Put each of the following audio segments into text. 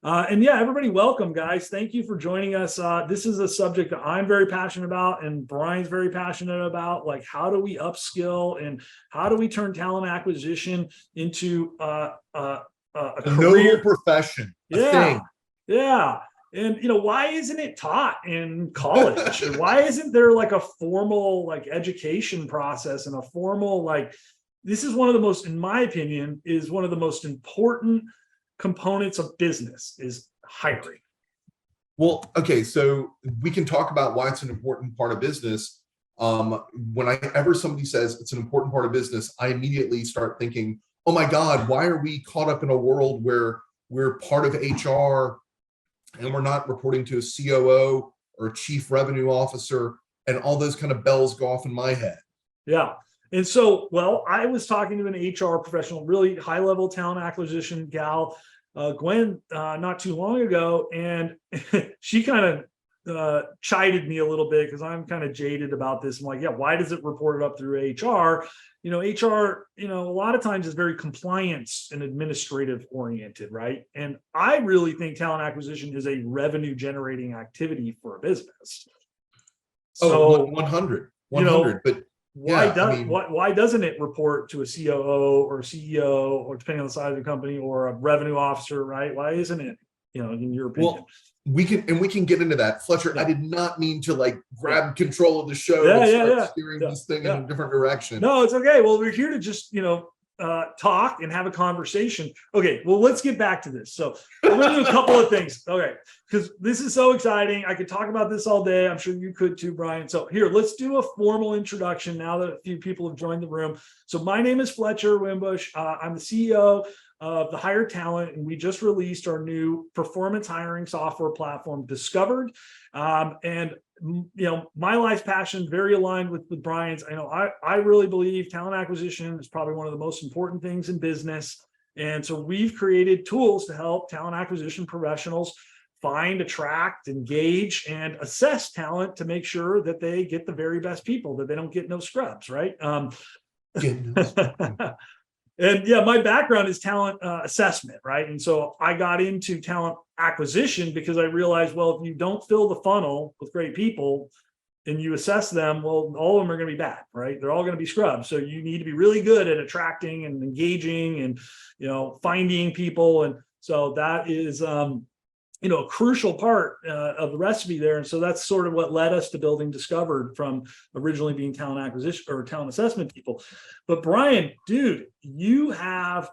And yeah, everybody, welcome, guys. Thank you for joining us. This is a subject that I'm very passionate about, and Brian's very passionate about. Like, how do we upskill and how do we turn talent acquisition into a noble career? profession, a Yeah, thing. yeah. And why isn't it taught in college? Or why isn't there like a formal like education process and a formal like? This is one of the most, in my opinion, is one of the most important components of business is hiring. Well, okay, so we can talk about why it's an important part of business. Whenever somebody says it's an important part of business, I immediately start thinking, oh my God, why are we caught up in a world where we're part of HR and we're not reporting to a COO or a chief revenue officer, and all those kind of bells go off in my head. Yeah. And so, well, I was talking to an HR professional, really high level talent acquisition gal, Gwen, not too long ago. And she kind of chided me a little bit because I'm kind of jaded about this. I'm like, yeah, why does it report it up through HR? HR, a lot of times is very compliance and administrative oriented, right? And I really think talent acquisition is a revenue generating activity for a business. So 100, but why doesn't it report to a COO or CEO, or depending on the size of the company, or a revenue officer, right? Why isn't it, in your opinion? Well, we can get into that. Fletcher, Yeah. I did not mean to like grab control of the show and start steering this thing in a different direction. No, it's okay. Well, we're here to just, talk and have a conversation. Okay, well, let's get back to this. So I'm going to do a couple of things. Okay, because this is so exciting. I could talk about this all day. I'm sure you could too, Brian. So here, let's do a formal introduction now that a few people have joined the room. So my name is Fletcher Wimbush. I'm the CEO of the Hire Talent, and we just released our new performance hiring software platform, Discovered. And my life's passion, very aligned with Brian's. I really believe talent acquisition is probably one of the most important things in business. And so we've created tools to help talent acquisition professionals find, attract, engage, and assess talent to make sure that they get the very best people, that they don't get no scrubs, right? And yeah, my background is talent assessment, right? And so I got into talent acquisition because I realized, well, if you don't fill the funnel with great people and you assess them, well, all of them are going to be bad, right? They're all going to be scrubs. So you need to be really good at attracting and engaging and, finding people. And so that is, a crucial part of the recipe there. And so that's sort of what led us to building Discovered, from originally being talent acquisition or talent assessment people. But Brian, dude, you are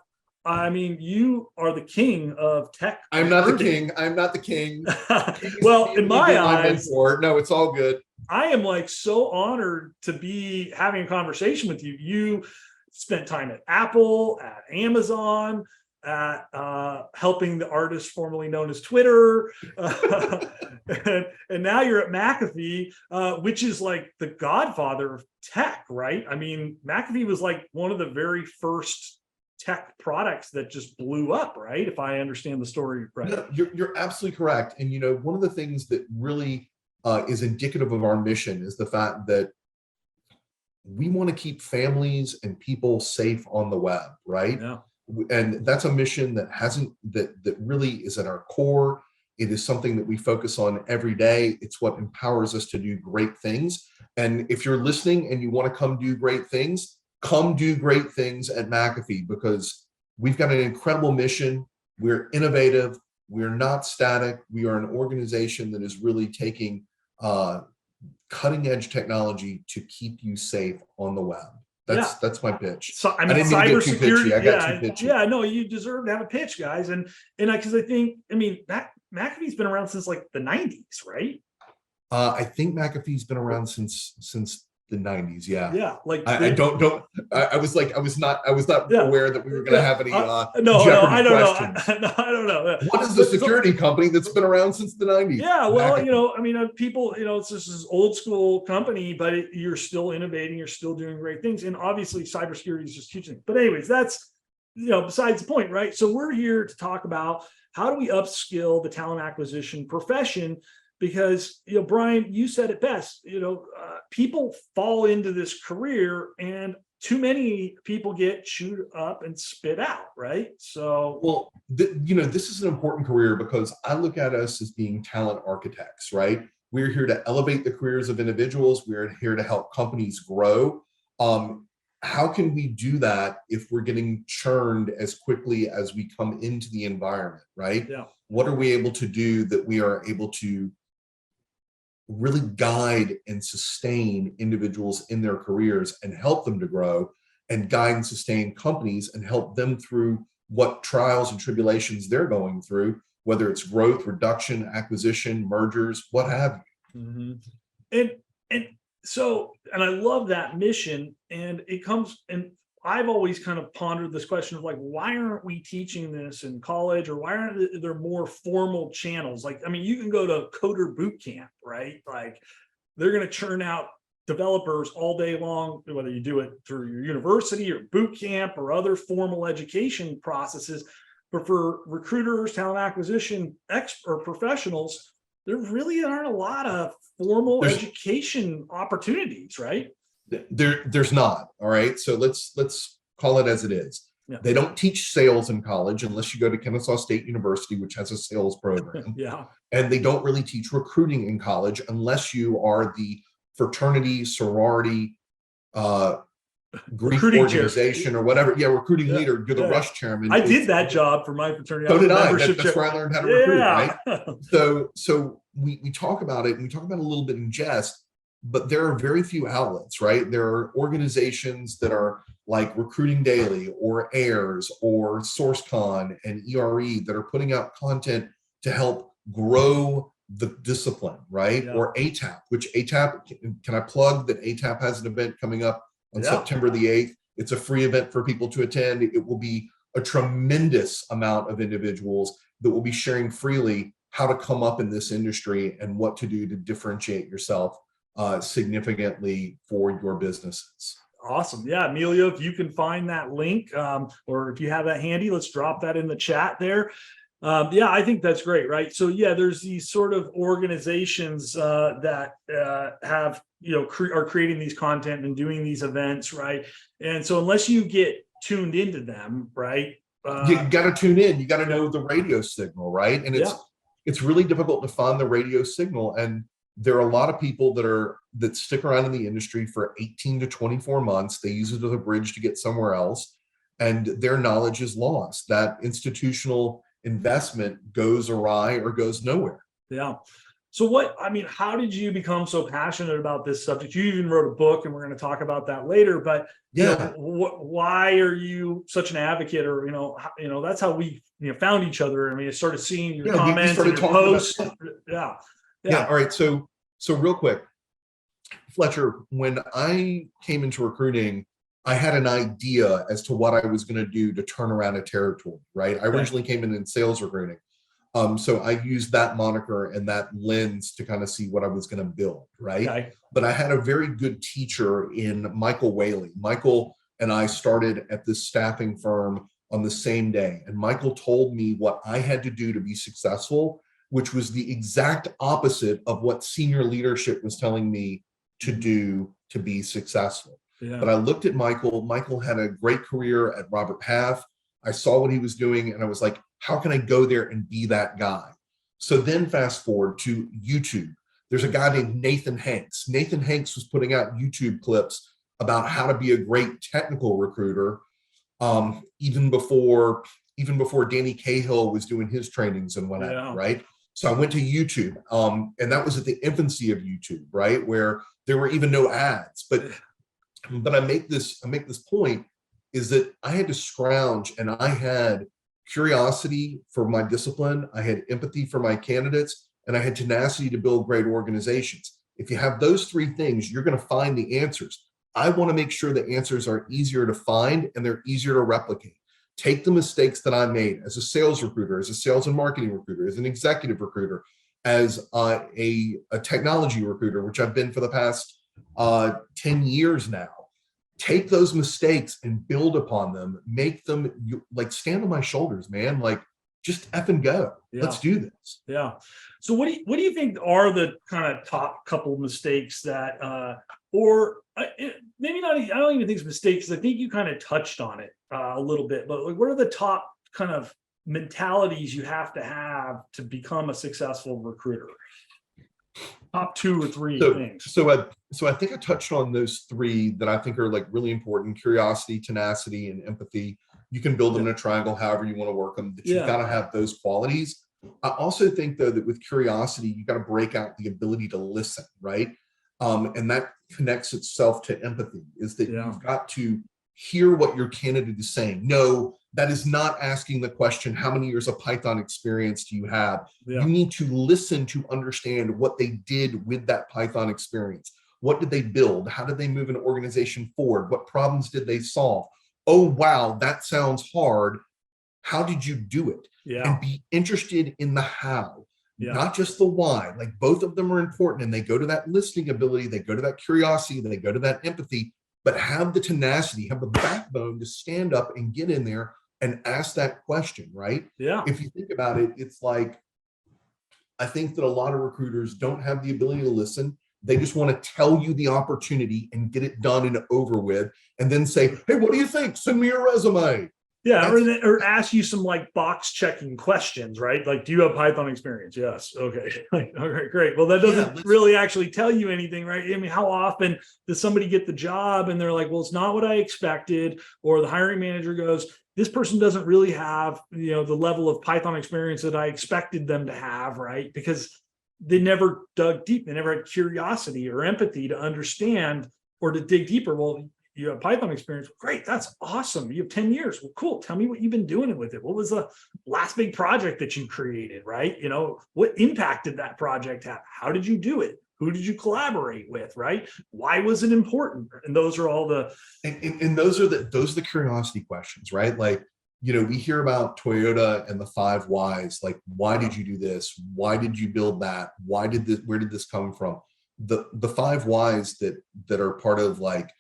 the king of tech. I'm not the king. I'm not the king. Well, in my eyes, no, it's all good. I am like so honored to be having a conversation with you. You spent time at Apple, at Amazon, at helping the artist formerly known as Twitter, and now you're at McAfee, which is like the godfather of tech, right? I mean, McAfee was like one of the very first tech products that just blew up, right? If I understand the story right. No, you're absolutely correct. And one of the things that really is indicative of our mission is the fact that we want to keep families and people safe on the web, right? Yeah. And that's a mission that really is at our core. It is something that we focus on every day. It's what empowers us to do great things. And if you're listening and you want to come do great things at McAfee, because we've got an incredible mission. We're innovative. We're not static. We are an organization that is really taking cutting edge technology to keep you safe on the web. That's my pitch. So I didn't mean to get too pitchy. I got too pitchy. Yeah, no, you deserve to have a pitch, guys. And because McAfee's been around since like the 90s, right? I think McAfee's been around since the 90s. Yeah. Yeah. Like I was not aware that we were going to have any I don't know. What is the security company that's been around since the 90s? Yeah, well, people, it's just this old school company, but you're still innovating, you're still doing great things. And obviously cybersecurity is just a huge thing. But anyways, that's, besides the point, right? So we're here to talk about how do we upskill the talent acquisition profession. Because, Brian, you said it best, people fall into this career and too many people get chewed up and spit out, right? So, well, this is an important career because I look at us as being talent architects, right? We're here to elevate the careers of individuals. We're here to help companies grow. How can we do that if we're getting churned as quickly as we come into the environment, right? yeah. What are we able to do that we are able to really guide and sustain individuals in their careers and help them to grow, and guide and sustain companies and help them through what trials and tribulations they're going through, whether it's growth, reduction, acquisition, mergers, what have you. Mm-hmm. And I love that mission, and it comes, and I've always kind of pondered this question of like, why aren't we teaching this in college, or why aren't there more formal channels? Like, I mean, you can go to coder boot camp, right? Like, they're going to churn out developers all day long, whether you do it through your university or boot camp or other formal education processes. But for recruiters, talent acquisition or professionals, there really aren't a lot of formal education opportunities, right? There's not. All right. So let's call it as it is. Yeah. They don't teach sales in college unless you go to Kennesaw State University, which has a sales program. Yeah. And they don't really teach recruiting in college unless you are the fraternity, sorority, Greek Recruiting organization or whatever. Yeah, recruiting leader. You're the rush chairman. I did that job for my fraternity. So did I. That's where I learned how to recruit, right? So we talk about it, and we talk about it a little bit in jest, but there are very few outlets, right? There are organizations that are like Recruiting Daily or AIRS or SourceCon and ERE that are putting out content to help grow the discipline, right? Yeah. Or ATAP, which ATAP, can I plug that ATAP has an event coming up on September the 8th. It's a free event for people to attend. It will be a tremendous amount of individuals that will be sharing freely how to come up in this industry and what to do to differentiate yourself significantly for your businesses. Awesome. Yeah, Emilio, if you can find that link, or if you have that handy, let's drop that in the chat there. Yeah, I think that's great, right? So yeah, there's these sort of organizations that have, are creating these content and doing these events, right? And so unless you get tuned into them, right? You got to tune in. You got to know the radio signal, right? And it's really difficult to find the radio signal. And there are a lot of people that stick around in the industry for 18 to 24 months. They use it as a bridge to get somewhere else, and their knowledge is lost. That institutional investment goes awry or goes nowhere. Yeah. So how did you become so passionate about this subject? You even wrote a book, and we're going to talk about that later, but why are you such an advocate? Or, that's how we found each other. I mean, I started seeing your comments and your posts. Yeah. All right. So real quick, Fletcher, when I came into recruiting, I had an idea as to what I was going to do to turn around a territory, right? I originally came in sales recruiting. So I used that moniker and that lens to kind of see what I was going to build, right? Okay. But I had a very good teacher in Michael Whaley. Michael and I started at this staffing firm on the same day. And Michael told me what I had to do to be successful, which was the exact opposite of what senior leadership was telling me to do to be successful. Yeah. But I looked at Michael. Michael had a great career at Robert Half. I saw what he was doing, and I was like, how can I go there and be that guy? So then fast forward to YouTube. There's a guy named Nathan Hanks. Nathan Hanks was putting out YouTube clips about how to be a great technical recruiter, even before Danny Cahill was doing his trainings and whatnot, right? So I went to YouTube, and that was at the infancy of YouTube, right, where there were even no ads. But I make this point is that I had to scrounge, and I had curiosity for my discipline, I had empathy for my candidates, and I had tenacity to build great organizations. If you have those three things, you're going to find the answers. I want to make sure the answers are easier to find and they're easier to replicate. Take the mistakes that I made as a sales recruiter, as a sales and marketing recruiter, as an executive recruiter, as a technology recruiter, which I've been for the past 10 years now. Take those mistakes and build upon them. Make them stand on my shoulders, man. Like, just effing go. Yeah. Let's do this. Yeah. So what do you think are the kind of top couple of mistakes that or maybe not, I don't even think it's mistakes. I think you kind of touched on it a little bit, but like, what are the top kind of mentalities you have to become a successful recruiter? Top 2 or 3 things. So I think I touched on those 3 that I think are like really important: curiosity, tenacity, and empathy. You can build them in a triangle, however you want to work them, but you've got to have those qualities. I also think, though, that with curiosity, you got to break out the ability to listen, right? And that connects itself to empathy, is that you've got to hear what your candidate is saying. No, that is not asking the question, how many years of Python experience do you have? You need to listen to understand what they did with that Python experience. What did they build? How did they move an organization forward? What problems did they solve? Oh, wow, that sounds hard. How did you do it? And be interested in the how, not just the why. Like, both of them are important, and they go to that listening ability, they go to that curiosity, they go to that empathy, but have the tenacity, have the backbone to stand up and get in there and ask that question, right? If you think about it, it's like, I think that a lot of recruiters don't have the ability to listen. They just want to tell you the opportunity and get it done and over with, and then say, hey, what do you think? Send me your resume. Or ask you some like box checking questions, right? Like, do you have Python experience? Yes. Okay. Okay, great. Well, that doesn't really actually tell you anything, right? I mean, how often does somebody get the job and they're like, well, it's not what I expected, or the hiring manager goes, this person doesn't really have, the level of Python experience that I expected them to have, right? Because they never dug deep. They never had curiosity or empathy to understand or to dig deeper. Well, you have Python experience. Great. That's awesome. You have 10 years. Well, cool. Tell me what you've been doing with it. What was the last big project that you created, right? What impact did that project have? How did you do it? Who did you collaborate with, right? Why was it important? And those are all the... And those are the curiosity questions, right? Like, we hear about Toyota and the 5 whys. Like, why did you do this? Why did you build that? Where did this come from? The 5 whys that are part of like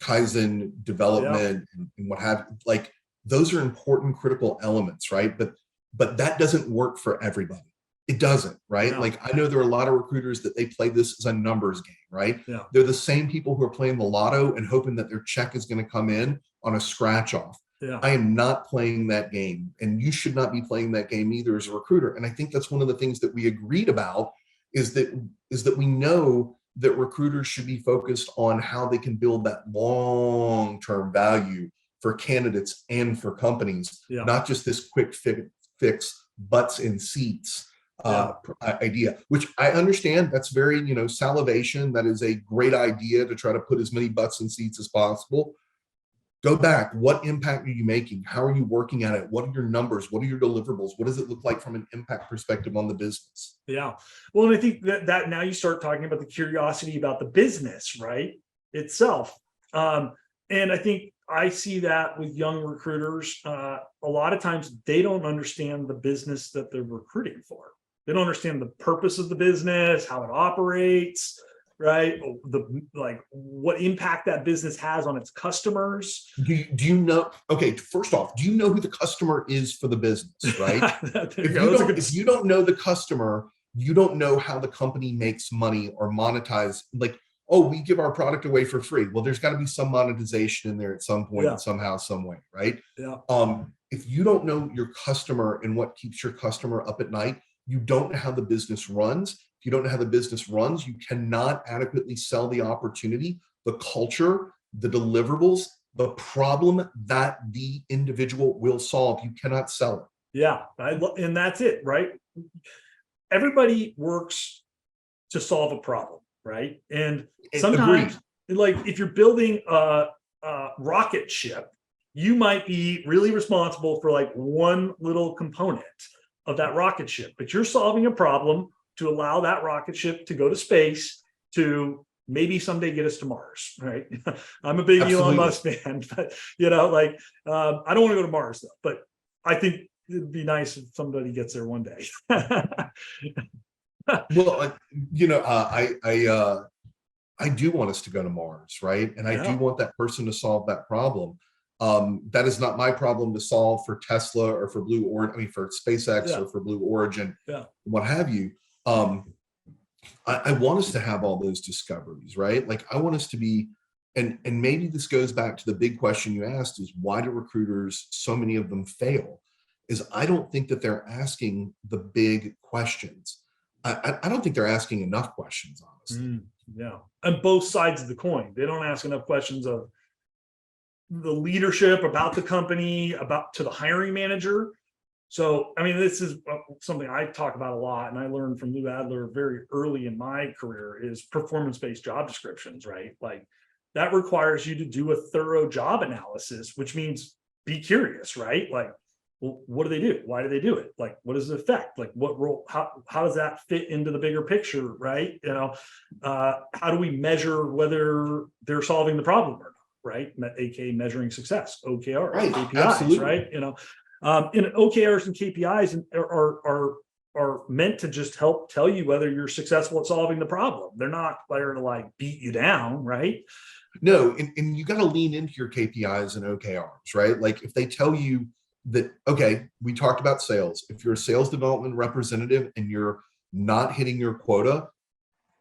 Kaizen development and what have you, like, those are important, critical elements, right? But that doesn't work for everybody. It doesn't, right? Like, I know there are a lot of recruiters that they play this as a numbers game, right? They're the same people who are playing the lotto and hoping that their check is going to come in on a scratch off. I am not playing that game, and you should not be playing that game either as a recruiter. And I think that's one of the things that we agreed about, is that we know that recruiters should be focused on how they can build that long-term value for candidates and for companies, not just this quick fix butts in seats idea, which I understand. That's very, salivation. That is a great idea to try to put as many butts in seats as possible. Go back. What impact are you making? How are you working at it? What are your numbers? What are your deliverables? What does it look like from an impact perspective on the business? Well, and I think that now you start talking about the curiosity about the business, right, itself. And I think I see that with young recruiters. A lot of times they don't understand the business that they're recruiting for. They don't understand the purpose of the business, how it operates, right? What impact that business has on its customers. Do you know? Okay, first off, do you know who the customer is for the business, right? If you don't know the customer, you don't know how the company makes money or monetize. Like, oh, we give our product away for free. Well, there's got to be some monetization in there at some point, somehow, some way, right? If you don't know your customer and what keeps your customer up at night, you don't know how the business runs. If you don't know how the business runs, you cannot adequately sell the opportunity, the culture, the deliverables, the problem that the individual will solve. You cannot sell it. And that's it, right? Everybody works to solve a problem, right? And sometimes, like, if you're building a rocket ship, you might be really responsible for like one little component of that rocket ship, but you're solving a problem to allow that rocket ship to go to space to maybe someday get us to Mars, right? I'm a big Elon Musk fan, but I don't want to go to Mars though, but I think it'd be nice if somebody gets there one day. Well, I do want us to go to Mars, right? And I do want that person to solve that problem. That is not my problem to solve for Tesla or for Blue Origin, for SpaceX or for Blue Origin, what have you. I want us to have all those discoveries, right? Like I want us to be, and maybe this goes back to the big question you asked is why do recruiters, so many of them fail? Is I don't think that they're asking the big questions. I don't think they're asking enough questions, honestly. Yeah. On both sides of the coin. They don't ask enough questions of the leadership, about the company, about to the hiring manager. So, I mean, this is something I talk about a lot, and I learned from Lou Adler very early in my career is performance-based job descriptions, right? Like that requires you to do a thorough job analysis, which means be curious, right? Like, well, what do they do? Why do they do it? Like, what does it affect? Like what role, how does that fit into the bigger picture, right? How do we measure whether they're solving the problem or not, right? AKA measuring success, OKRs, Right, KPIs, absolutely. right? And OKRs and KPIs are meant to just help tell you whether you're successful at solving the problem. They're not there to like beat you down, right? No, and you got to lean into your KPIs and OKRs, right? Like if they tell you that, okay, we talked about sales. If you're a sales development representative and you're not hitting your quota,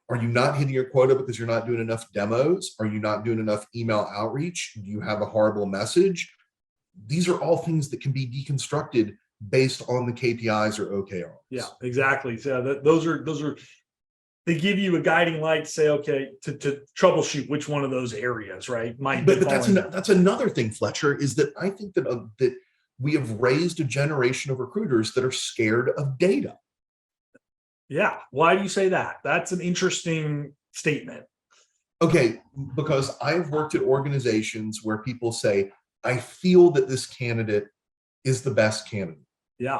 are you not hitting your quota because you're not doing enough demos? Are you not doing enough email outreach? Do you have a horrible message? These are all things that can be deconstructed based on the KPIs or OKRs. Yeah, exactly. So those are they give you a guiding light to say, okay, to troubleshoot which one of those areas, right? But that's another thing, Fletcher, is that I think that we have raised a generation of recruiters that are scared of data. Yeah. Why do you say that? That's an interesting statement. Okay, because I've worked at organizations where people say, I feel that this candidate is the best candidate. Yeah.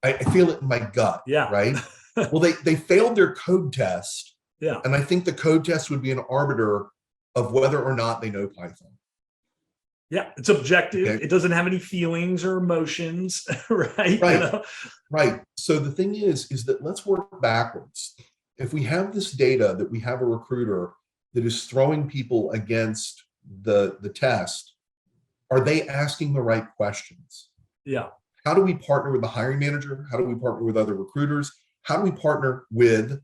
I feel it in my gut. Yeah. Right. Well, they failed their code test. Yeah. And I think the code test would be an arbiter of whether or not they know Python. Yeah, it's objective. Okay. It doesn't have any feelings or emotions, right? Right. Right. So the thing is that let's work backwards. If we have this data that we have a recruiter that is throwing people against the test, are they asking the right questions? Yeah. How do we partner with the hiring manager? How do we partner with other recruiters? How do we partner with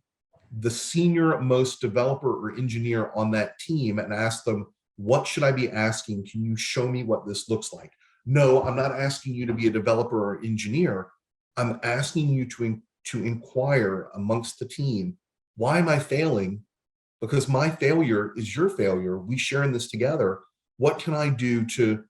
the senior most developer or engineer on that team and ask them, what should I be asking? Can you show me what this looks like? No, I'm not asking you to be a developer or engineer. I'm asking you to inquire amongst the team, why am I failing? Because my failure is your failure. We share in this together. What can I do to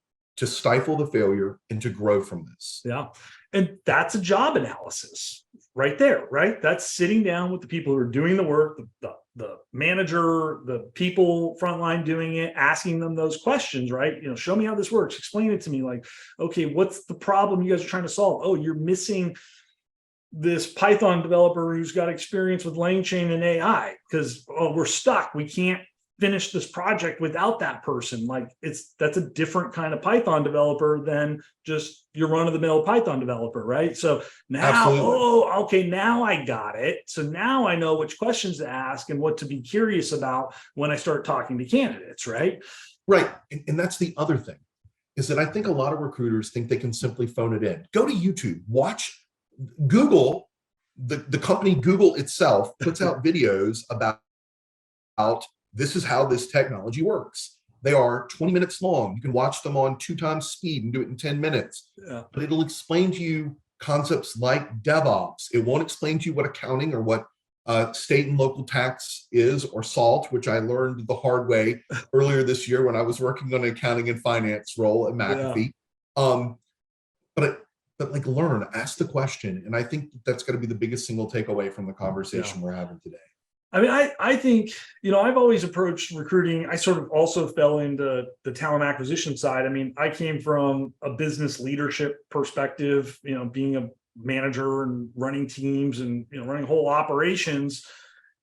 stifle the failure and to grow from this? Yeah. And that's a job analysis right there, right? That's sitting down with the people who are doing the work, the manager, the people frontline doing it, asking them those questions, right? Show me how this works. Explain it to me. Like, okay, what's the problem you guys are trying to solve? Oh, you're missing this Python developer who's got experience with LangChain and AI because we're stuck. We can't finish this project without that person. Like that's a different kind of Python developer than just your run-of-the-mill Python developer, right? So now, Absolutely. Okay, now I got it. So now I know which questions to ask and what to be curious about when I start talking to candidates, right? Right. And that's the other thing, is that I think a lot of recruiters think they can simply phone it in. Go to YouTube, watch Google, the company Google itself puts out videos about this is how this technology works. They are 20 minutes long. You can watch them on 2 times speed and do it in 10 minutes. Yeah. But it'll explain to you concepts like DevOps. It won't explain to you what accounting or what state and local tax is, or SALT, which I learned the hard way earlier this year when I was working on an accounting and finance role at McAfee. Yeah. But like learn, ask the question. And I think that's going to be the biggest single takeaway from the conversation we're having today. I mean, I think, I've always approached recruiting. I sort of also fell into the talent acquisition side. I mean, I came from a business leadership perspective, being a manager and running teams and, running whole operations.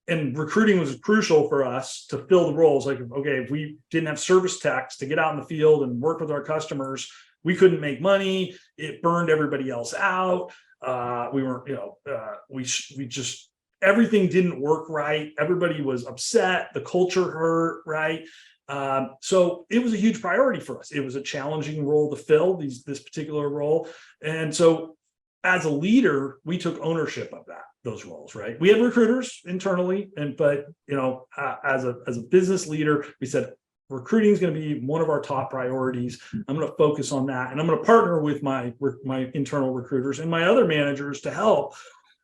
And recruiting was crucial for us to fill the roles. Like, okay, if we didn't have service techs to get out in the field and work with our customers, we couldn't make money. It burned everybody else out. We weren't, we just, everything didn't work right. Everybody was upset. The culture hurt, right? So it was a huge priority for us. It was a challenging role to fill, this particular role. And so as a leader, we took ownership of that. those roles, right? We had recruiters internally, but as a business leader, we said recruiting is going to be one of our top priorities. I'm going to focus on that, and I'm going to partner with my internal recruiters and my other managers to help.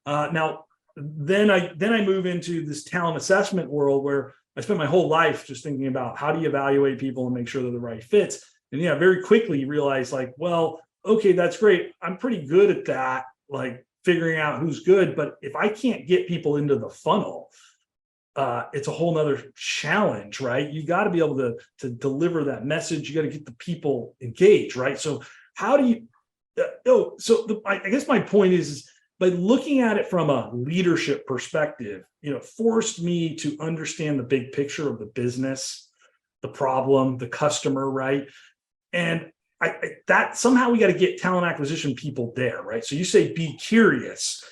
Now, then I move into this talent assessment world where I spent my whole life just thinking about how do you evaluate people and make sure they're the right fits. And very quickly you realize like, well, okay, that's great. I'm pretty good at that, like figuring out who's good. But if I can't get people into the funnel, it's a whole nother challenge, right? You got to be able to deliver that message. You got to get the people engaged, right? So how do you, I guess my point is by looking at it from a leadership perspective, forced me to understand the big picture of the business, the problem, the customer, right? And that somehow we got to get talent acquisition people there, right? So you say be curious,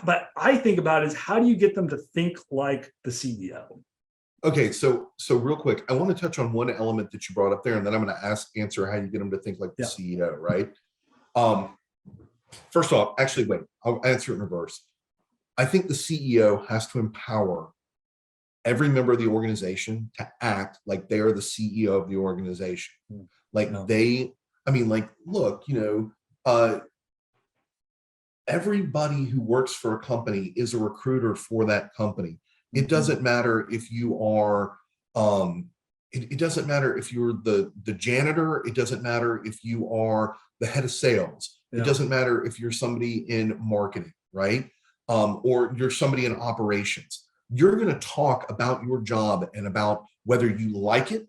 but I think about is how do you get them to think like the CEO? Okay, so real quick, I want to touch on one element that you brought up there, and then I'm going to answer how you get them to think like the CEO, right? First off, actually, wait, I'll answer it in reverse. I think the CEO has to empower every member of the organization to act like they're the CEO of the organization. Like look, everybody who works for a company is a recruiter for that company. It doesn't matter if you are, it doesn't matter if you're the janitor. It doesn't matter if you are the head of sales. It doesn't matter if you're somebody in marketing, right? Or you're somebody in operations. You're going to talk about your job and about whether you like it,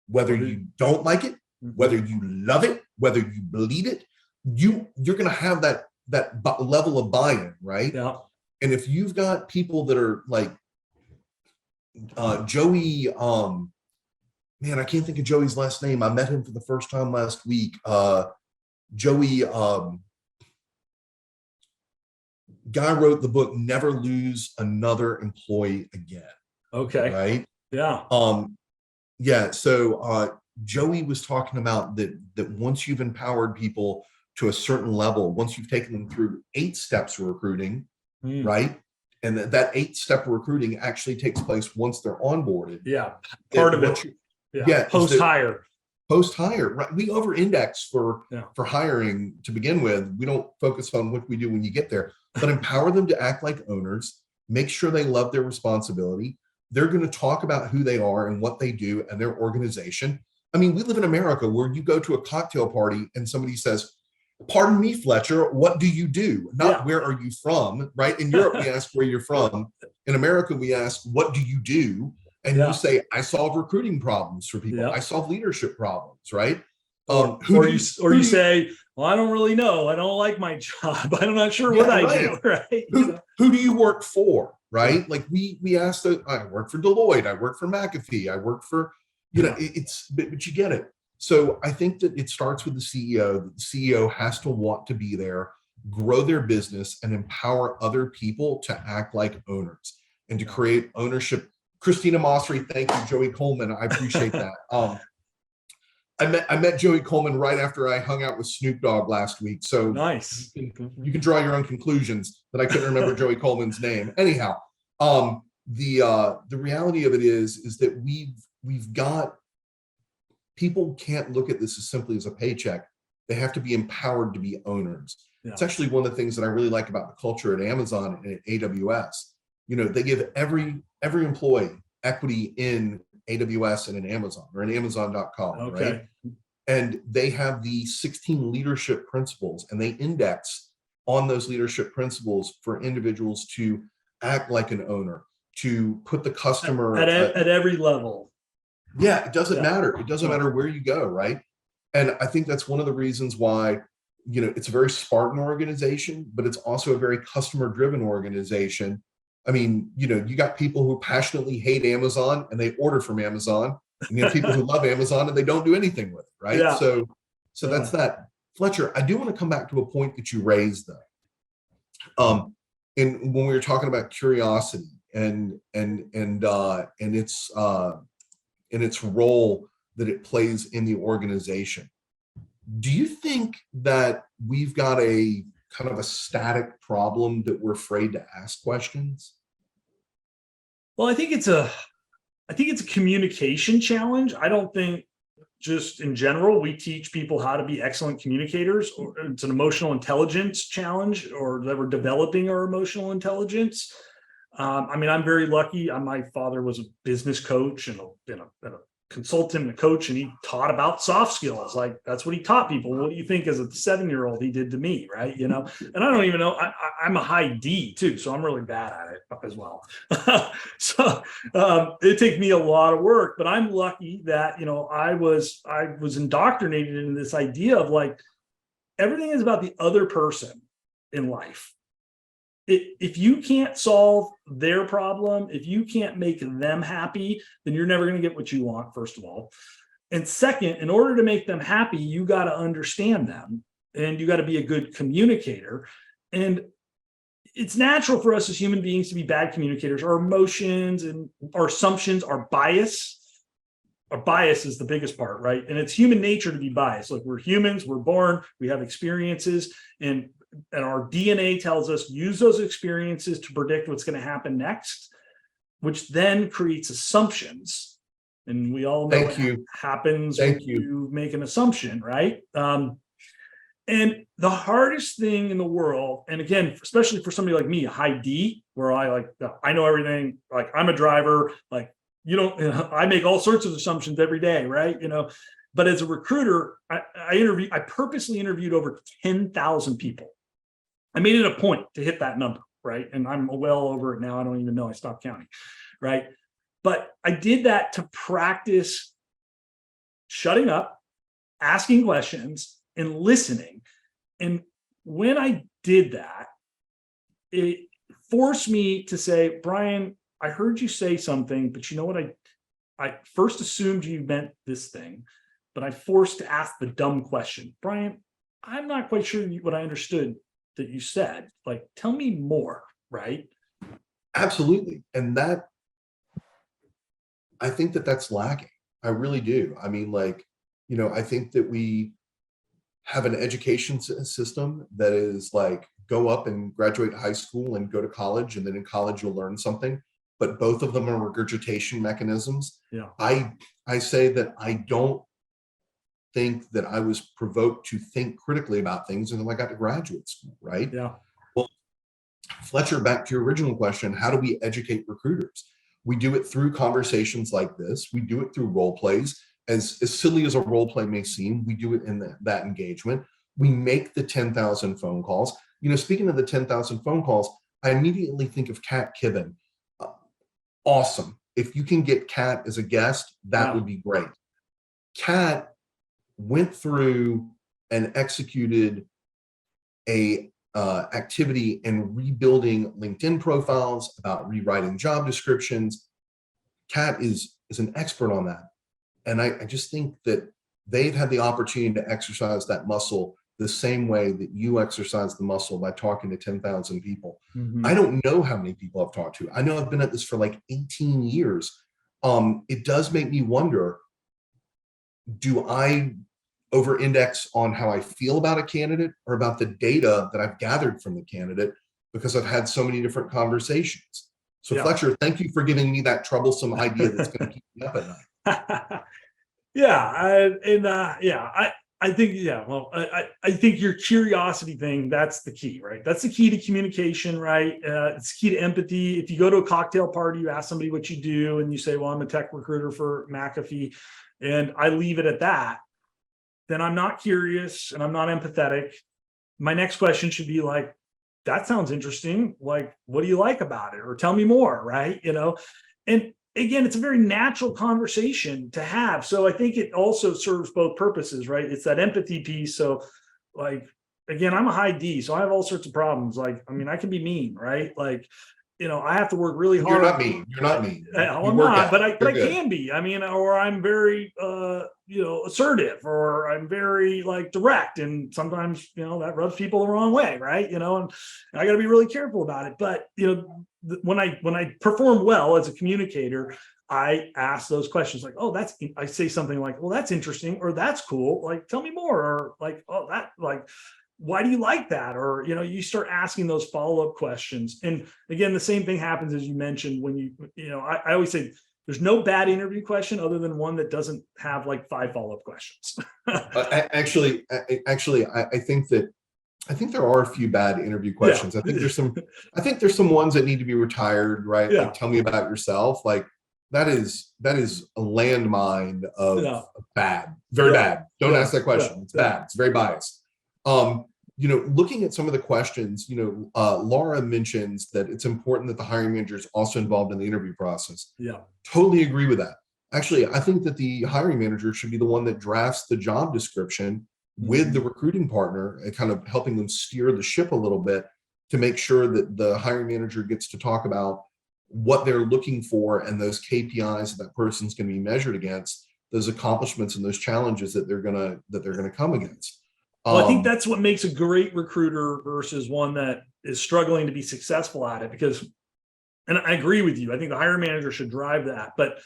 whether you don't like it, whether you love it, whether you believe it. You're going to have that level of buy-in, right? Yeah. And if you've got people that are like Joey, man, I can't think of Joey's last name. I met him for the first time last week. Joey, guy wrote the book Never Lose Another Employee Again. Okay. Right? Yeah. So Joey was talking about that once you've empowered people to a certain level, once you've taken them through 8 steps of recruiting, right? And that 8-step recruiting actually takes place once they're onboarded. Yeah. Part of it. Post-hire, right? We over-index for hiring to begin with. We don't focus on what we do when you get there, but empower them to act like owners, make sure they love their responsibility. They're going to talk about who they are and what they do and their organization. I mean, we live in America where you go to a cocktail party and somebody says, "Pardon me, Fletcher, what do you do?" Not where are you from, right? In Europe, we ask where you're from. In America, we ask, what do you do? And you say, I solve recruiting problems for people. I solve leadership problems, right? Or you say, well, I don't really know. I don't like my job. I'm not sure what I do, right? Who do you work for, right? Like we asked, I work for Deloitte, I work for McAfee, I work for, but you get it. So I think that it starts with the CEO. The CEO has to want to be there, grow their business, and empower other people to act like owners and to create ownership. Christina Mosseri, thank you. Joey Coleman, I appreciate that. I met Joey Coleman right after I hung out with Snoop Dogg last week. So nice. You can draw your own conclusions that I couldn't remember Joey Coleman's name. Anyhow, the reality of it is that we've got, people can't look at this as simply as a paycheck. They have to be empowered to be owners. It's actually one of the things that I really like about the culture at Amazon and at AWS. They give every employee equity in AWS and in Amazon or in Amazon.com, right? And they have the 16 leadership principles, and they index on those leadership principles for individuals to act like an owner, to put the customer at every level. Yeah, it doesn't matter. It doesn't matter where you go, right? And I think that's one of the reasons why, it's a very Spartan organization, but it's also a very customer-driven organization. I mean, you got people who passionately hate Amazon and they order from Amazon, and you have people who love Amazon and they don't do anything with it, right? Yeah. So that's that. Fletcher, I do want to come back to a point that you raised though. And when we were talking about curiosity and its role that it plays in the organization, do you think that we've got a kind of a static problem that we're afraid to ask questions? Well, I think it's a communication challenge. I don't think just in general we teach people how to be excellent communicators, or it's an emotional intelligence challenge, or that we're developing our emotional intelligence. I mean, I'm very lucky. My father was a business coach and a consultant and a coach, and he taught about soft skills. Like, that's what he taught people. What do you think as a 7-year-old he did to me, right? And I don't even know. I'm a high D too, so I'm really bad at it as well. So it takes me a lot of work, but I'm lucky that I was indoctrinated into this idea of like everything is about the other person in life. If you can't solve their problem, if you can't make them happy, then you're never going to get what you want, first of all. And second, in order to make them happy, you got to understand them and you got to be a good communicator. And it's natural for us as human beings to be bad communicators. Our emotions and our assumptions, our bias is the biggest part, right? And it's human nature to be biased. Like, we're humans, we're born, we have experiences, and our DNA tells us use those experiences to predict what's going to happen next, which then creates assumptions. And we all know what happens when you make an assumption, right? And the hardest thing in the world, and again, especially for somebody like me, a high D, where I know everything, like I'm a driver, like I make all sorts of assumptions every day, right? But as a recruiter, I purposely interviewed over 10,000 people. I made it a point to hit that number, right? And I'm well over it now. I don't even know. I stopped counting, right? But I did that to practice shutting up, asking questions, and listening. And when I did that, it forced me to say, Brian, I heard you say something, but you know what? I first assumed you meant this thing, but I forced to ask the dumb question. Brian, I'm not quite sure what I understood that you said. Like, tell me more, right? Absolutely. And that, I think that's lacking. I really do. I mean, I think that we have an education system that is like, go up and graduate high school and go to college, and then in college you'll learn something. But both of them are regurgitation mechanisms. Yeah. I say that I don't think that I was provoked to think critically about things until I got to graduate school, right? Yeah. Well, Fletcher, back to your original question, how do we educate recruiters? We do it through conversations like this. We do it through role plays. As silly as a role play may seem, we do it in that engagement. We make the 10,000 phone calls. Speaking of the 10,000 phone calls, I immediately think of Kat Kibben. Awesome. If you can get Kat as a guest, that would be great. Kat went through and executed a activity in rebuilding LinkedIn profiles, about rewriting job descriptions. Kat is an expert on that. And I just think that they've had the opportunity to exercise that muscle the same way that you exercise the muscle by talking to 10,000 people. Mm-hmm. I don't know how many people I've talked to. I know I've been at this for like 18 years. It does make me wonder, do I over-index on how I feel about a candidate or about the data that I've gathered from the candidate because I've had so many different conversations? So Fletcher, thank you for giving me that troublesome idea that's going to keep me up at night. I think, I think your curiosity thing, that's the key, right? That's the key to communication, right? It's key to empathy. If you go to a cocktail party, you ask somebody what you do, and you say, well, I'm a tech recruiter for McAfee, and I leave it at that, then I'm not curious and I'm not empathetic. My next question should be like, that sounds interesting. Like, what do you like about it? Or tell me more, right? And again, it's a very natural conversation to have. So I think it also serves both purposes, right? It's that empathy piece. So like, again, I'm a high D, so I have all sorts of problems. Like, I mean, I can be mean, right? Like, I have to work really hard. You're not mean. You're not mean. I'm not, but I can be. I mean, or I'm very, assertive, or I'm very like direct, and sometimes that rubs people the wrong way, right? And I got to be really careful about it. But when I perform well as a communicator, I ask those questions like, oh, I say something like, well, that's interesting, or that's cool. Like, tell me more, or like, oh, that, like, why do you like that? Or, you start asking those follow-up questions. And again, the same thing happens as you mentioned when I always say there's no bad interview question other than one that doesn't have like 5 follow-up questions. Actually, I think there are a few bad interview questions. Yeah. I think there's some ones that need to be retired, right? Yeah. Like, tell me about yourself. Like, that is a landmine of bad, very bad. Don't ask that question. It's bad. It's very biased. Looking at some of the questions, Laura mentions that it's important that the hiring manager is also involved in the interview process. Yeah. Totally agree with that. Actually, I think that the hiring manager should be the one that drafts the job description with the recruiting partner and kind of helping them steer the ship a little bit to make sure that the hiring manager gets to talk about what they're looking for and those KPIs that person's going to be measured against, those accomplishments and those challenges that they're going to come against. Well, I think that's what makes a great recruiter versus one that is struggling to be successful at it. And I agree with you. I think the hiring manager should drive that. But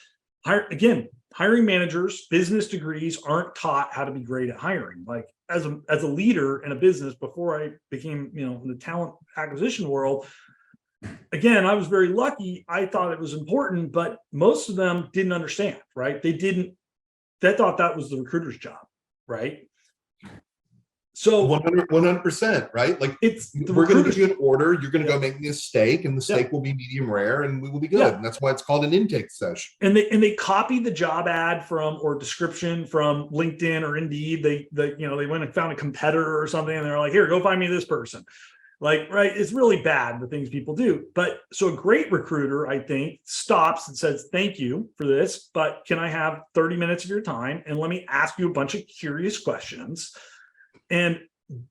hiring managers, business degrees aren't taught how to be great at hiring. Like as a leader in a business before I became, in the talent acquisition world, again, I was very lucky. I thought it was important, but most of them didn't understand, right? They thought that was the recruiter's job, right? So 100%, right? Like, we're going to give you an order. You're going to go make me a steak, and the steak will be medium rare, and we will be good. Yeah. And that's why it's called an intake session. And they copied the job ad or description from LinkedIn or Indeed. They went and found a competitor or something, and they're like, "Here, go find me this person." Like, right? It's really bad, the things people do. But so a great recruiter, I think, stops and says, "Thank you for this, but can I have 30 minutes of your time and let me ask you a bunch of curious questions?" And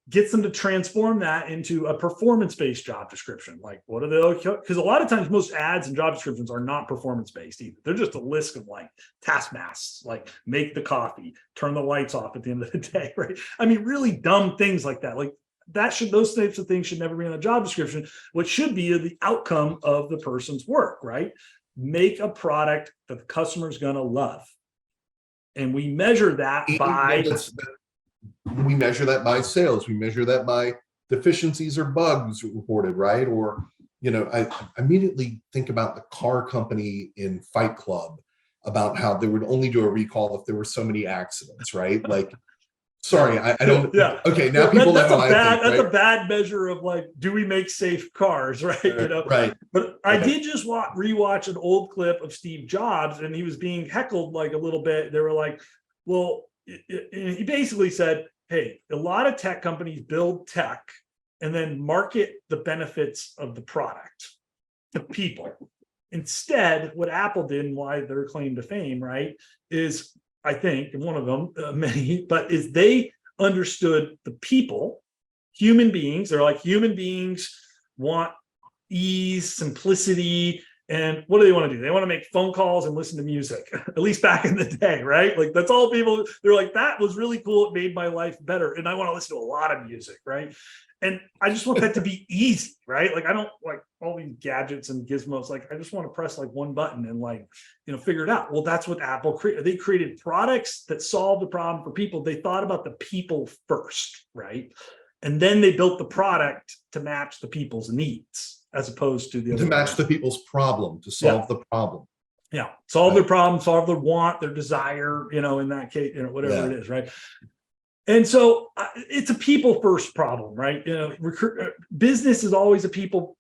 gets them to transform that into a performance-based job description. Like, what are they? Because a lot of times most ads and job descriptions are not performance-based either. They're just a list of like task masks, like make the coffee, turn the lights off at the end of the day, right? I mean, really dumb things like that. Like those types of things should never be in a job description. What should be the outcome of the person's work, right? Make a product that the customer's going to love. And we measure that by... We measure that by sales. We measure that by deficiencies or bugs reported, right? Or, I immediately think about the car company in Fight Club about how they would only do a recall if there were so many accidents, right? Like, sorry, I don't. Yeah. Okay, now people know how I think. That's a bad measure of like, do we make safe cars, right? Right. But I did just rewatch an old clip of Steve Jobs, and he was being heckled like a little bit. They were like, well. He basically said, hey, a lot of tech companies build tech and then market the benefits of the product to people. Instead, what Apple did and why their claim to fame, right, is, I think, and one of them, many, but is they understood the people, human beings. They're like, human beings want ease, simplicity. And what do they want to do? They want to make phone calls and listen to music, at least back in the day, right? Like that's all people, they're like, that was really cool. It made my life better. And I want to listen to a lot of music, right? And I just want that to be easy, right? Like I don't like all these gadgets and gizmos. Like I just want to press like one button and like, figure it out. Well, that's what Apple created. They created products that solved the problem for people. They thought about the people first, right? And then they built the product to match the people's needs. As opposed to to match the people's problem, to solve the problem. Yeah, solve their problem, solve their want, their desire, in that case, whatever it is, right? And so it's a people first problem, right? Business is always a people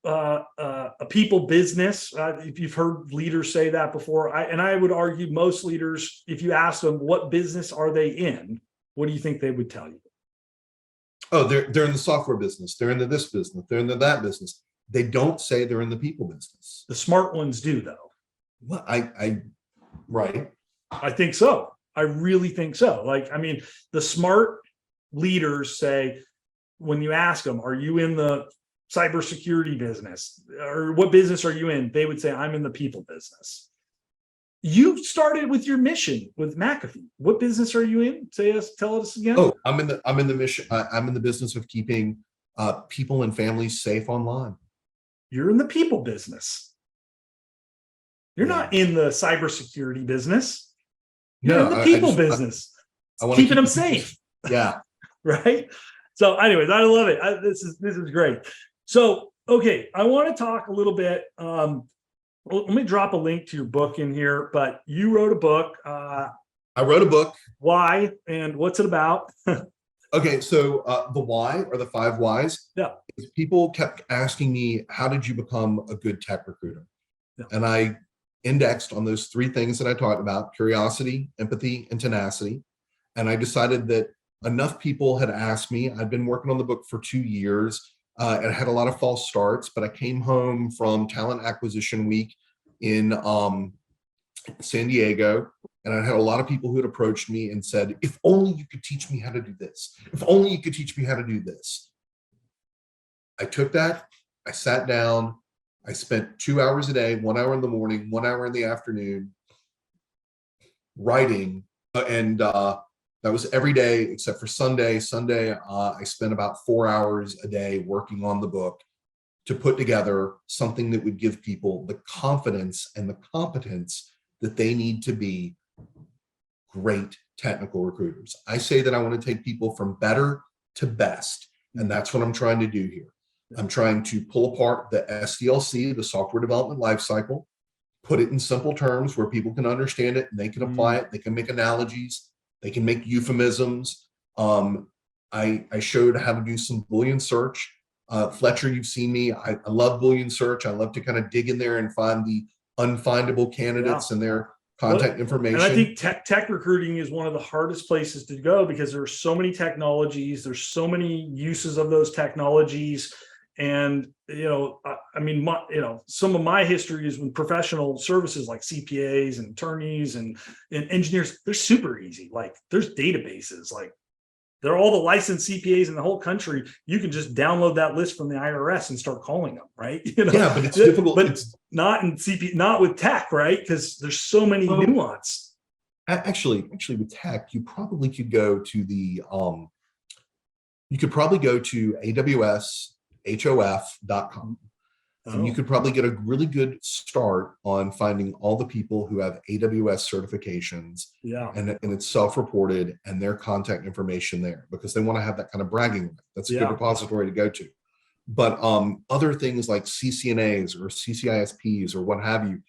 business. If you've heard leaders say that before, I would argue most leaders, if you ask them what business are they in, what do you think they would tell you? Oh, they're in the software business. They're into this business. They're into that business. They don't say they're in the people business. The smart ones do, though. Well, right. I think so. I really think so. Like, I mean, the smart leaders say, when you ask them, are you in the cybersecurity business? Or what business are you in? They would say, I'm in the people business. You started with your mission with McAfee. What business are you in? Tell us again. Oh, I'm in the mission. I'm in the business of keeping people and families safe online. You're in the people business. You're not in the cybersecurity business. You're in the people business. Keeping them safe. Yeah. Right. So anyways, I love it. This is great. So, okay, I want to talk a little bit. Well, let me drop a link to your book in here, but you wrote a book. I wrote a book. Why and what's it about? Okay, so the why, or the 5 whys, Yeah. is people kept asking me, how did you become a good tech recruiter? Yeah. And I indexed on those 3 things that I talked about: curiosity, empathy, and tenacity. And I decided that enough people had asked me. I'd been working on the book for 2 years. It had a lot of false starts, but I came home from Talent Acquisition Week in San Diego, and I had a lot of people who had approached me and said, if only you could teach me how to do this. If only you could teach me how to do this. I took that, I sat down, I spent 2 hours a day, 1 hour in the morning, 1 hour in the afternoon, writing, and that was every day except for Sunday. Sunday, I spent about 4 hours a day working on the book to put together something that would give people the confidence and the competence that they need to be great technical recruiters. I say that I want to take people from better to best, and that's what I'm trying to do here. I'm trying to pull apart the SDLC, the software development lifecycle, put it in simple terms where people can understand it and they can apply it. They can make analogies. They can make euphemisms. I showed how to do some Boolean search. Fletcher, you've seen me. I love Boolean search. I love to kind of dig in there and find the unfindable candidates and their contact information. And I think tech recruiting is one of the hardest places to go because there are so many technologies. There's so many uses of those technologies. And, I mean, some of my history is with professional services like CPAs and attorneys and engineers. They're super easy. Like there's databases, like they're all the licensed CPAs in the whole country. You can just download that list from the IRS and start calling them, right? Yeah, but it's difficult. But it's not in not with tech, right? Because there's so many nuance. Actually, with tech, you probably could go to the AWS HOF.com. And you could probably get a really good start on finding all the people who have AWS certifications. Yeah. And it's self-reported and their contact information there because they want to have that kind of bragging right. That's a good repository to go to. But other things like CCNAs or CCISPs or what have you,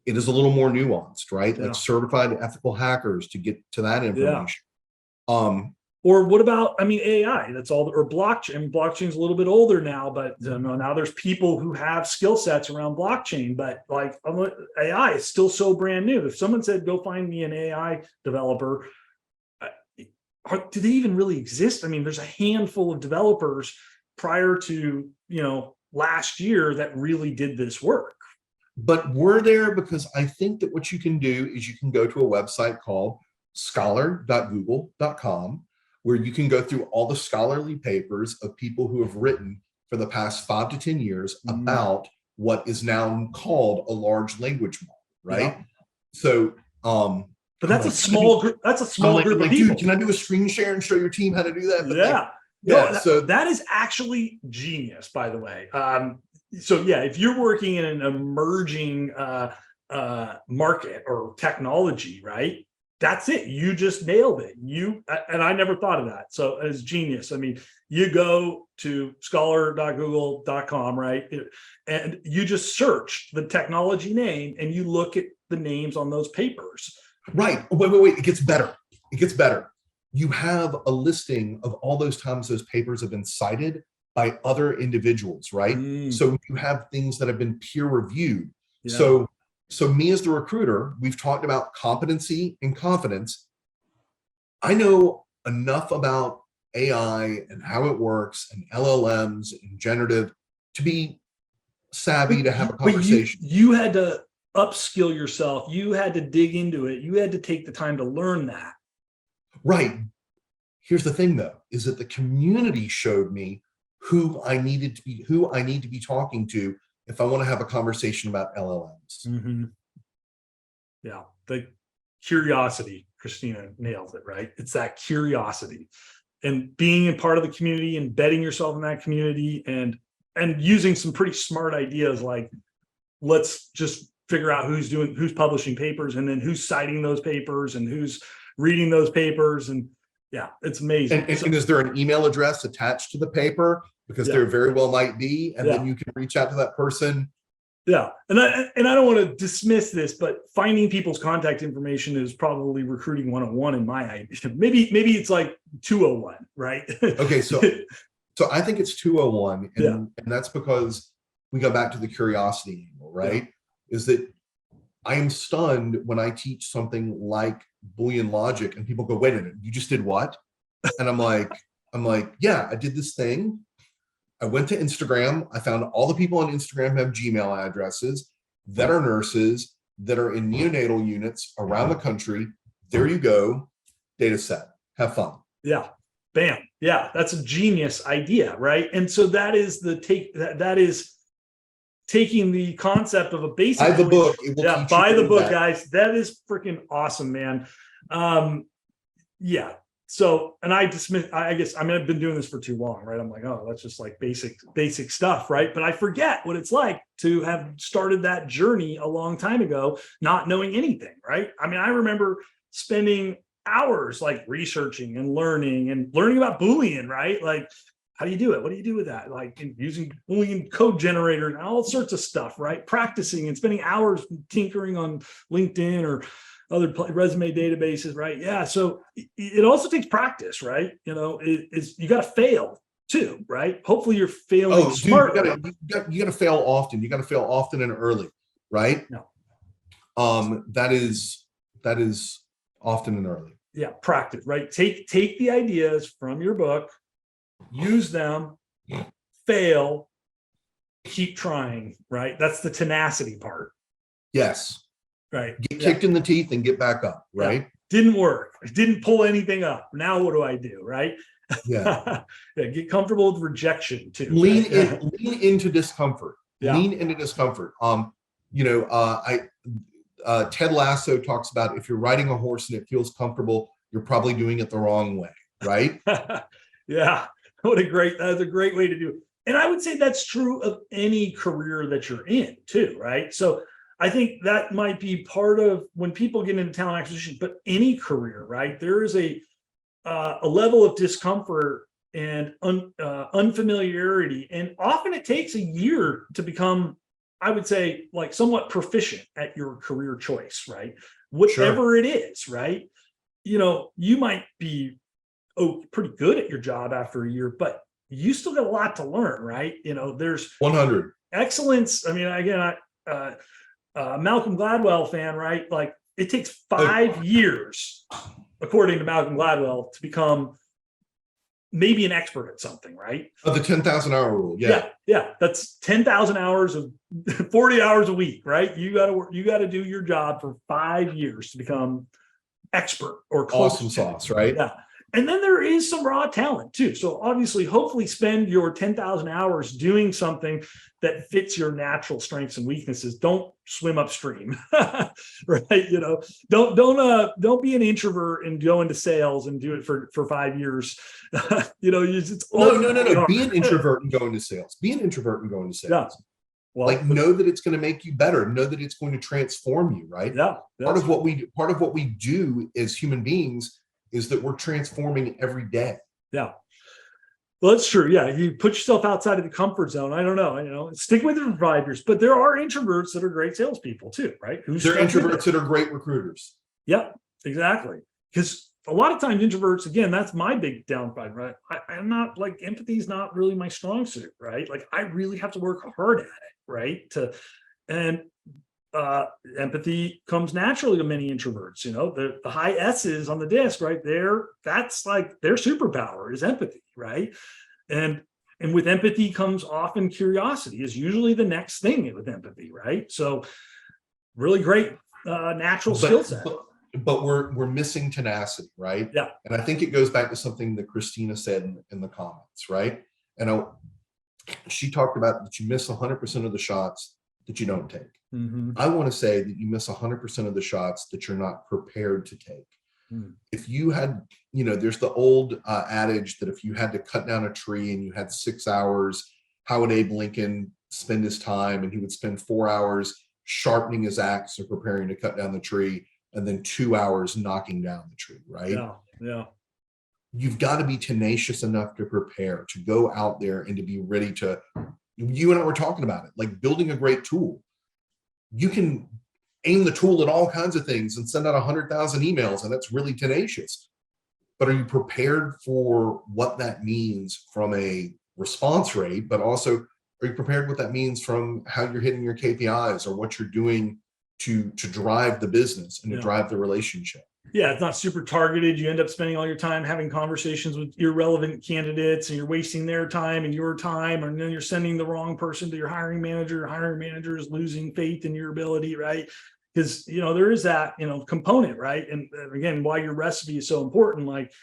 it is a little more nuanced, right? Like certified ethical hackers to get to that information. Or what about, AI, that's all, or blockchain. Blockchain's a little bit older now, but now there's people who have skill sets around blockchain, but like AI is still so brand new. If someone said, go find me an AI developer, do they even really exist? There's a handful of developers prior to, last year that really did this work. But we're there because I think that what you can do is you can go to a website called scholar.google.com, where you can go through all the scholarly papers of people who have written for the past 5 to 10 years about what is now called a large language model, right? Yeah. So, but that's a small group. That's a small group of people. Dude, can I do a screen share and show your team how to do that? But so that is actually genius, by the way. So if you're working in an emerging market or technology, right? That's it. You just nailed it. And I never thought of that. So it's genius. You go to scholar.google.com, right? And you just search the technology name and you look at the names on those papers. Right. Wait. It gets better. You have a listing of all those times those papers have been cited by other individuals, right? So you have things that have been peer reviewed. Yeah. So me as the recruiter, we've talked about competency and confidence. I know enough about AI and how it works and LLMs and generative to be savvy to have a conversation. You had to upskill yourself. You had to dig into it. You had to take the time to learn that. Right. Here's the thing though, is that the community showed me who I need to be talking to if I want to have a conversation about LLMs. Mm-hmm. Yeah, the curiosity, Christina nails it, right? It's that curiosity and being a part of the community, embedding yourself in that community and using some pretty smart ideas like, let's just figure out who's publishing papers and then who's citing those papers and who's reading those papers. And Yeah, it's amazing. And is there an email address attached to the paper? Because Yeah. there very well might be, and Yeah. then you can reach out to that person. Yeah, and I don't want to dismiss this, but finding people's contact information is probably recruiting 101 in my idea. Maybe it's like 201, right? Okay, so I think it's 201, and that's because we go back to the curiosity angle, right? Is that I am stunned when I teach something like Boolean logic and people go, wait a minute, you just did what? And I'm like, yeah, I did this thing. I went to Instagram. I found all the people on Instagram have Gmail addresses that are nurses that are in neonatal units around the country. There you go. Data set. Have fun. Yeah. Bam. Yeah. That's a genius idea. Right. And so that is that is taking the concept of a basic. Buy the book. Yeah. Buy the book, guys. That is freaking awesome, man. Yeah. So, and I guess, I mean, I've been doing this for too long, right? I'm like, oh, that's just like basic stuff, right? But I forget what it's like to have started that journey a long time ago, not knowing anything, right? I mean, I remember spending hours like researching and learning about Boolean, right? Like, how do you do it? What do you do with that? Like using Boolean code generator and all sorts of stuff, right? Practicing and spending hours tinkering on LinkedIn or other resume databases, right? Yeah. So it also takes practice, right? You know, you got to fail too, right? Hopefully you're failing smart. You got to fail often. You got to fail often and early, right? No. That is often and early. Yeah. Practice, right? Take the ideas from your book, use them, fail, keep trying, right? That's the tenacity part. Yes. Right. Get kicked in the teeth and get back up, right? Yeah. Didn't work. Didn't pull anything up. Now what do I do, right? Yeah. Yeah. Get comfortable with rejection too. Lean into discomfort. Yeah. Lean into discomfort. Ted Lasso talks about if you're riding a horse and it feels comfortable, you're probably doing it the wrong way, right? Yeah. That's a great way to do it. And I would say that's true of any career that you're in too, right? So I think that might be part of when people get into talent acquisition, but any career, right? There is a level of discomfort and unfamiliarity. And often it takes a year to become, I would say, like somewhat proficient at your career choice, right? Whatever it is, right? You know, you might be pretty good at your job after a year, but you still got a lot to learn, right? You know, there's 100 excellence. I mean, again, Malcolm Gladwell fan, right? Like it takes 5 years, according to Malcolm Gladwell, to become maybe an expert at something, right? The 10,000 hour rule. Yeah. That's 10,000 hours of 40 hours a week, right? You got to do your job for 5 years to become expert or close. Awesome sauce, right? Yeah. And then there is some raw talent too. So obviously, hopefully spend your 10,000 hours doing something that fits your natural strengths and weaknesses. Don't swim upstream, right? You know, don't be an introvert and go into sales and do it for 5 years. You know, no. Be an introvert and go into sales. Be an introvert and go into sales. Yeah. Well, like know that it's going to make you better. Know that it's going to transform you, right? Yeah. Part of what we do as human beings is that we're transforming every day. Yeah. Well, that's true. Yeah. You put yourself outside of the comfort zone. I don't know, you know, stick with it for 5 years, but there are introverts that are great salespeople too, right? There are introverts that are great recruiters. Yeah, exactly. Because a lot of times introverts, again, that's my big downside, right? I'm not like, empathy is not really my strong suit, right? Like I really have to work hard at it, right? Empathy comes naturally to many introverts. You know, the high S's on the disc, right there. That's like their superpower is empathy, right? And with empathy comes often curiosity is usually the next thing with empathy, right? So really great natural skill set. But we're missing tenacity, right? Yeah. And I think it goes back to something that Christina said in the comments, right? And she talked about that you miss 100% of the shots that you don't take. Mm-hmm. I want to say that you miss 100% of the shots that you're not prepared to take. If you had, you know, there's the old adage that if you had to cut down a tree and you had 6 hours, how would Abe Lincoln spend his time? And he would spend 4 hours sharpening his axe and preparing to cut down the tree, and then 2 hours knocking down the tree, right? Yeah. you've got to be tenacious enough to prepare, to go out there and to be ready to, you and I were talking about it, like building a great tool. You can aim the tool at all kinds of things and send out 100,000 emails, and that's really tenacious. But are you prepared for what that means from a response rate, but also are you prepared what that means from how you're hitting your KPIs or what you're doing to drive the business and to drive the relationship? Yeah, it's not super targeted. You end up spending all your time having conversations with irrelevant candidates, and you're wasting their time and your time, and then you're sending the wrong person to your hiring manager. Your hiring manager is losing faith in your ability, right? Because there is that component, right? And again, why your recipe is so important. Like,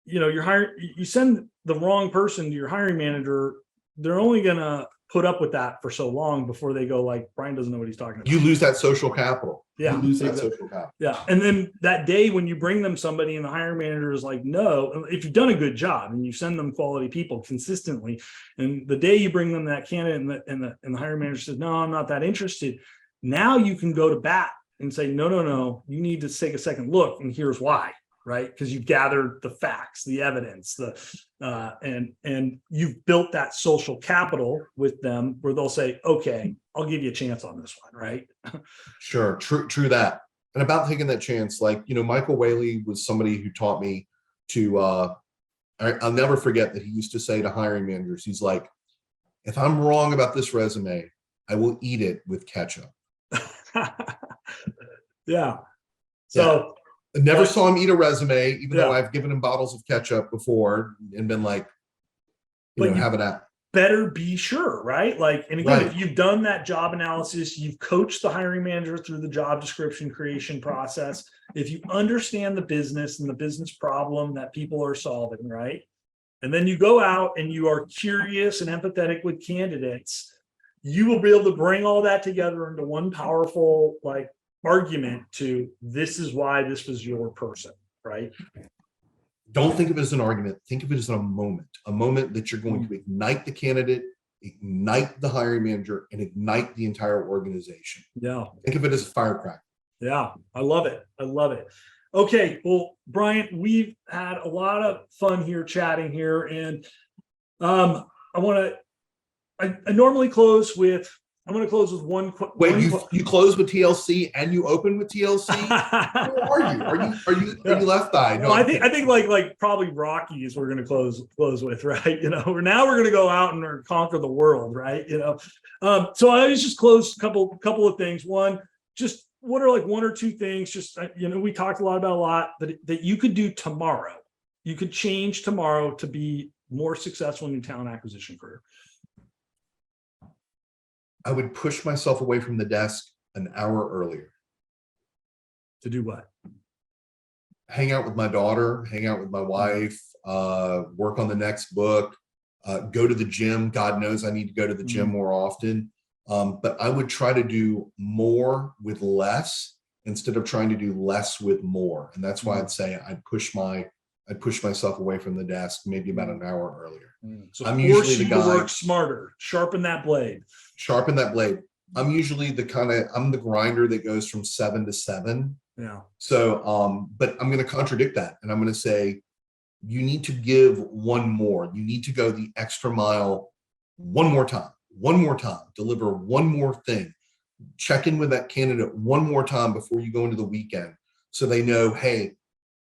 you send the wrong person to your hiring manager, they're only gonna put up with that for so long before they go like, Brian doesn't know what he's talking about. You lose that social capital. Yeah. You lose that social capital. Yeah. And then that day when you bring them somebody and the hiring manager is like, no, if you've done a good job and you send them quality people consistently, and the day you bring them that candidate and the hiring manager says, no, I'm not that interested. Now you can go to bat and say, no, you need to take a second look. And here's why, right? Because you've gathered the facts, the evidence, and you've built that social capital with them where they'll say, okay, I'll give you a chance on this one, right? Sure, true that. And about taking that chance, like, Michael Whaley was somebody who taught me to, I'll never forget that he used to say to hiring managers, he's like, if I'm wrong about this resume, I will eat it with ketchup. Yeah. So I never saw him eat a resume, even though I've given him bottles of ketchup before and been like, have it out. Better be sure, right? Like, and again, if you've done that job analysis, you've coached the hiring manager through the job description creation process. If you understand the business and the business problem that people are solving, right? And then you go out and you are curious and empathetic with candidates, you will be able to bring all that together into one powerful argument to this is why this was your person, right? Don't think of it as an argument. Think of it as a moment that you're going to ignite the candidate, ignite the hiring manager, and ignite the entire organization. Yeah. Think of it as a firecracker. Yeah. I love it. Okay. Well, Brian, we've had a lot of fun here chatting here. And I normally close with, I'm going to close with one. Wait, you close with TLC and you open with TLC? Where are you? Are you left eye? No, I think like probably Rockies we're going to close with, right? Now we're going to go out and conquer the world, right? So I always just close a couple of things. One, just what are one or two things? Just we talked about that you could do tomorrow. You could change tomorrow to be more successful in your talent acquisition career. I would push myself away from the desk an hour earlier. To do what? Hang out with my daughter, hang out with my wife, work on the next book, go to the gym. God knows I need to go to the gym more often. But I would try to do more with less instead of trying to do less with more. And that's why I'd say I'd push myself away from the desk maybe about an hour earlier. So I'm usually the guy to work smarter, sharpen that blade. I'm usually I'm the grinder that goes from 7 to 7. Yeah. So, but I'm going to contradict that. And I'm going to say, you need to give one more. You need to go the extra mile one more time, deliver one more thing, check in with that candidate one more time before you go into the weekend. So they know, hey,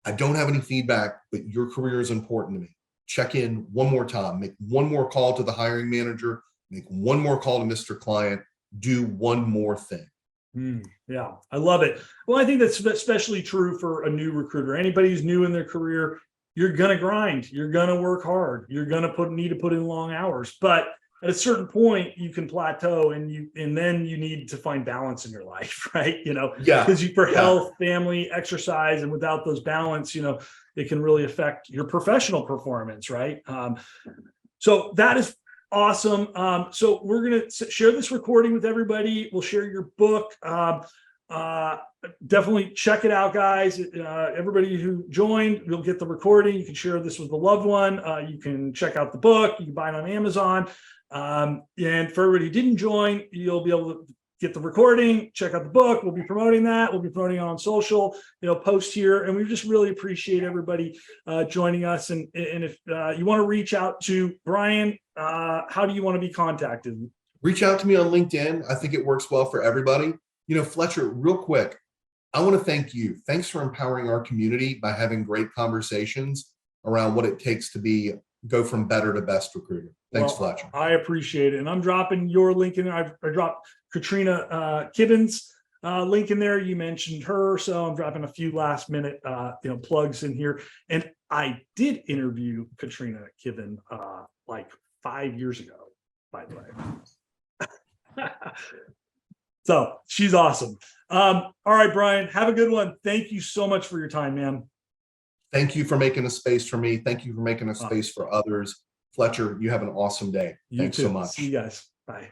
I don't have any feedback, but your career is important to me. Check in one more time, make one more call to the hiring manager, make one more call to Mr. Client, do one more thing. Yeah, I love it. Well, I think that's especially true for a new recruiter. Anybody who's new in their career, you're going to grind, you're going to work hard, you're going to need to put in long hours. But at a certain point, you can plateau and then you need to find balance in your life, right? Because for health, family, exercise, and without those balance, it can really affect your professional performance, right? So that is awesome. So we're going to share this recording with everybody. We'll share your book. Definitely check it out, guys. Everybody who joined, you'll get the recording. You can share this with a loved one. You can check out the book. You can buy it on Amazon. And for everybody who didn't join, you'll be able to get the recording, check out the book. We'll be promoting that. We'll be promoting it on social, post here. And we just really appreciate everybody joining us. And if you want to reach out to Brian, how do you want to be contacted? Reach out to me on LinkedIn. I think it works well for everybody. Fletcher, real quick, I want to thank you. Thanks for empowering our community by having great conversations around what it takes to go from better to best recruiter. Thanks, Fletcher. I appreciate it. And I'm dropping your link in there. I dropped Katrina Kibben's link in there. You mentioned her. So I'm dropping a few last minute plugs in here. And I did interview Katrina Kibben like 5 years ago, by the way. So she's awesome. All right, Brian, have a good one. Thank you so much for your time, man. Thank you for making a space for me. Thank you for making a space for others. Fletcher, you have an awesome day. Thanks so much. See you guys. Bye.